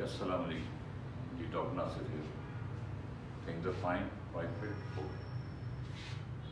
Assalamu alaikum. You talk Nasir here. Things are fine, quite fit. Okay.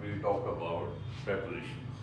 we will talk about prepositions.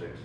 6,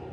4,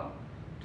1.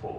4.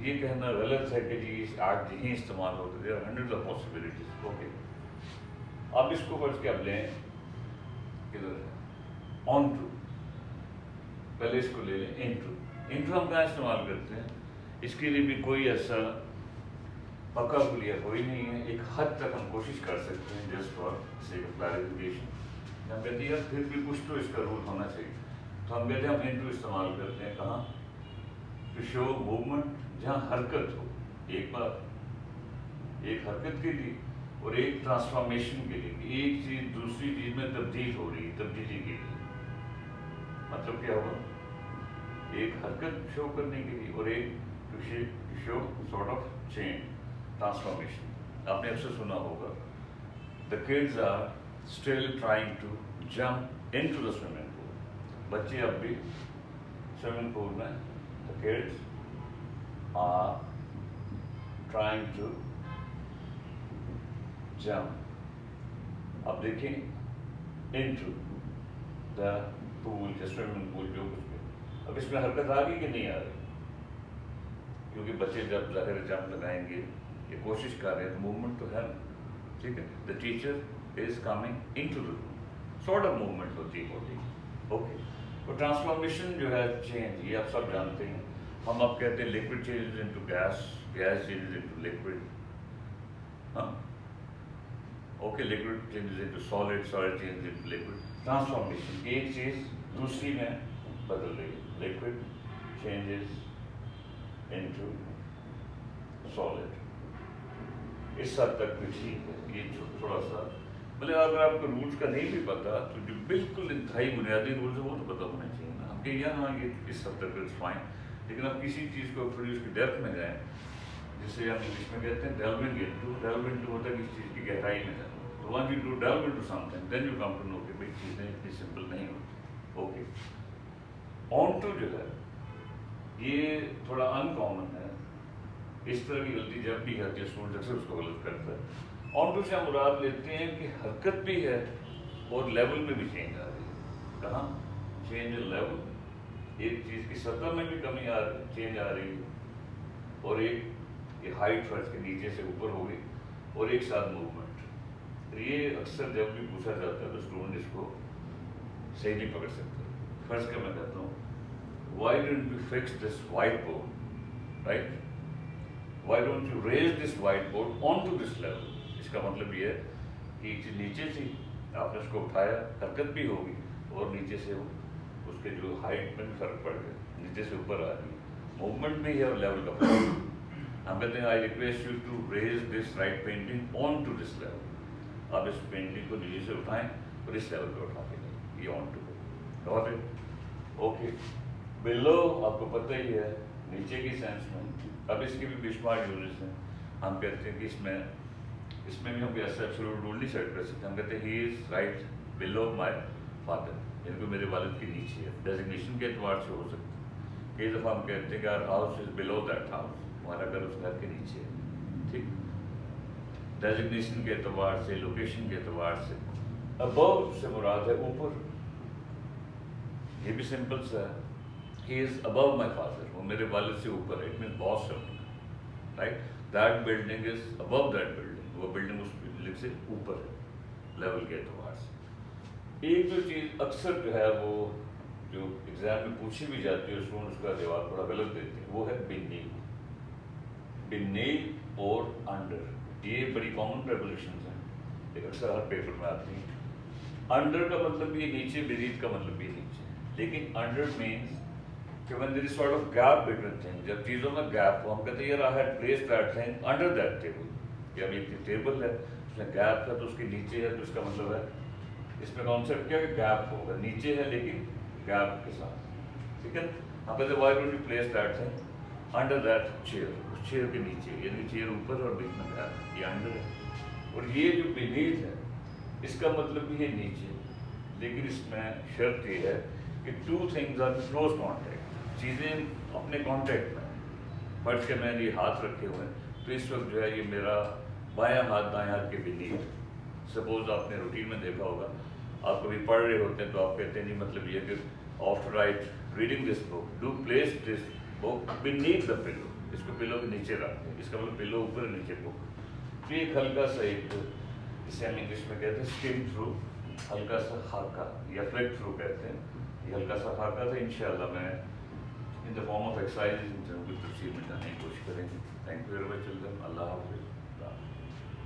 یہ کہنا غلط ہے کہ جی آج یہیں استعمال ہوتے تھے، ہنڈریڈ آف پاسبلٹیز. اوکے، آپ اس کو فرض کے اب لیں کدھر ہے آن ٹو، پہلے اس کو لے لیں انٹو. انٹو ہم کہاں استعمال کرتے ہیں؟ اس کے لیے بھی کوئی ایسا پکا کلیا کوئی نہیں ہے. ایک حد تک ہم کوشش کر سکتے ہیں just for sake of clarification. ہم کہتے ہیں یار پھر بھی کچھ تو اس کا رول ہونا چاہیے، تو ہم کہتے ہیں ہم انٹو استعمال کرتے ہیں کہاں؟ ٹو شو موومنٹ، جہاں حرکت ہو. ایک بات، ایک حرکت کے لیے اور ایک ٹرانسفارمیشن کے لیے، ایک چیز دوسری چیز میں تبدیل ہو رہی ہے، تبدیلی کے لیے. مطلب کیا ہوا؟ ایک حرکت شو کرنے کے لیے اور ایک to show sort of change, transformation. آپ نے اکثر سنا ہوگا the kids are still trying to jump into the swimming pool. بچے اب بھی سوئمنگ پول میں، the kids are trying to jump. اب دیکھیں ان ٹو دا پول یا سوئمنگ پول جو کچھ بھی. اب اس میں حرکت آ گئی کہ نہیں آ رہی؟ کیونکہ بچے جب ظاہر جمپ لگائیں گے یہ کوشش کر رہے ہیں تو موومنٹ تو ہے نا. ٹھیک ہے، the teacher is coming into the room, sort of movement ہوتی ہے ہوتی. اوکے، اور ٹرانسفارمیشن جو ہے چینج، یہ آپ سب جانتے ہیں. ہم اب کہتے ہیں liquid changes into gas, gas changes into liquid. ہاں okay, liquid changes into solid, solid changes into liquid. Transformation, ایک چیز دوسری میں بدل رہی ہے. Liquid changes into solid. اس حد تک بھی ٹھیک ہے. یہ تھوڑا سا مطلب اگر آپ کو رولس کا نہیں بھی پتا تو جو بالکل انتہائی بنیادی رولس ہیں وہ تو پتہ ہونا چاہیے نا. ہم کہ یہاں یہ اس حد تک اٹس فائن، لیکن آپ کسی چیز کو تھوڑی اس کی ڈیپتھ میں جائیں، جسے ہم انگلش میں کہتے ہیں ڈیلونگ انٹو. ڈیلو انٹو ہوتا ہے کسی چیز کی گہرائی میں جانا. تو when you do delve into something then you come to know کہ بھائی چیزیں اتنی سمپل نہیں ہوتی. اوکے، آن ٹو جو ہے یہ تھوڑا ان کامن ہے. اس طرح کی غلطی جب بھی کرتی ہے اسٹوڈنٹ اکثر اس کو غلط کرتا ہے. آن ٹو سے ہم مراد لیتے ہیں کہ حرکت بھی ہے اور لیول میں بھی چینج آ رہی ہے. کہاں چینج ان لیول؟ ایک چیز کی سطح میں بھی کمی آ رہی، چینج آ رہی ہے، اور ایک یہ ہائٹ فرض کے نیچے سے اوپر ہو گئی اور ایک ساتھ موومنٹ. یہ اکثر جب بھی پوچھا جاتا ہے تو اسٹوڈنٹ اس کو صحیح نہیں پکڑ سکتا. فرض کا میں کہتا ہوں why don't you fix this whiteboard, right? Why don't you raise this whiteboard onto this level? اس کا مطلب یہ ہے کہ چیز نیچے تھی، آپ نے اس کو اٹھایا، حرکت بھی ہوگی اور نیچے سے اس کے جو ہائٹ میں بھی فرق پڑ گیا، نیچے سے اوپر آ گئی، موومنٹ بھی ہے اور لیول کا فرق. ہم کہتے ہیں I request you to raise this right painting on to this level. آپ اس پینٹنگ کو نیچے سے اٹھائیں اور اس لیول پہ اٹھا کے لیں. یہ آن ٹو ہے. اوکے، بلو آپ کو پتہ ہی ہے نیچے کی سینس میں. اب اس کے بھی بے شمار یوزز ہیں. ہم کہتے ہیں کہ اس میں بھی ہم کوئی ایسا ایبسولوٹ رول نہیں سیٹ کر سکتے. ہم کہتے ہیں ہی is right blue my father, یعنی کہ میرے والد کے نیچے ہے. ڈیزگنیشن کے اعتبار سے ہو سکتا ہے. کئی دفعہ ہم کہتے ہیں کہ our house is blue that house, ہمارا گھر اس گھر کے نیچے ہے. ٹھیک، ڈیزگنیشن کے اعتبار سے، لوکیشن کے اعتبار سے. ابو سے مراد ہے اوپر. یہ بھی سمپل سا ہے. He is above my father. وہ میرے والد سے اوپر ہے. It means boss ہے. Right? That building is above that building. وہ building اس بلڈنگ سے اوپر ہے لیول کے اعتبار سے. ایک جو چیز اکثر جو ہے وہ جو ایگزام میں پوچھی بھی جاتی ہے، اسٹوڈنٹ اس کا جواب تھوڑا غلط دیتے ہیں، وہ ہے beneath. Beneath اور under. یہ بڑی کامن پریپوزیشنز ہیں، ایک اکثر ہر پیپر میں آتی ہیں. Under کا مطلب یہ نیچے، beneath کا مطلب یہ نیچے. لیکن under means کہ when there is sort of gap between things، جب چیزوں میں گیپ ہو، ہم کہتے ہیں یار I had placed that thing under that table. کہ اب ایک ٹیبل ہے اس میں گیپ ہے تو اس کے نیچے ہے، تو اس کا مطلب ہے اس میں کانسیپٹ کیا ہے کہ گیپ ہوگا، نیچے ہے لیکن گیپ کے ساتھ. ٹھیک ہے، ہم کہتے ہیں why don't you place that thing under that chair، اس چیئر کے نیچے، یعنی چیئر اوپر اور بیچ میں گیپ، یہ انڈر ہے. اور یہ جو beneath ہے اس کا مطلب بھی ہے نیچے، لیکن اس میں شرط یہ ہے کہ two things are in close contact. چیزیں اپنے کانٹیکٹ میں. فرض کے میں نے یہ ہاتھ رکھے ہوئے ہیں تو اس وقت جو ہے یہ میرا بایاں ہاتھ دائیں ہاتھ کے beneath. سپوز آپ نے روٹین میں دیکھا ہوگا، آپ کبھی پڑھ رہے ہوتے ہیں تو آپ کہتے ہیں نہیں مطلب یہ کہ after reading this book do place this book beneath the pillow. اس کو پلو کے نیچے رکھتے ہیں، اس کا مطلب پلو اوپر نیچے بک. تو ایک ہلکا سا ایک جسے ہم انگلش میں کہتے ہیں اسکم تھرو، ہلکا سا خاکہ یا فلیک تھرو کہتے ہیں. یہ ہلکا سا خاکہ تھا. انشاءاللہ میں in the form of exercise ان کی تفصیل میں جانے کی کوشش کریں گے. Thank you very much children. اللہ حافظ.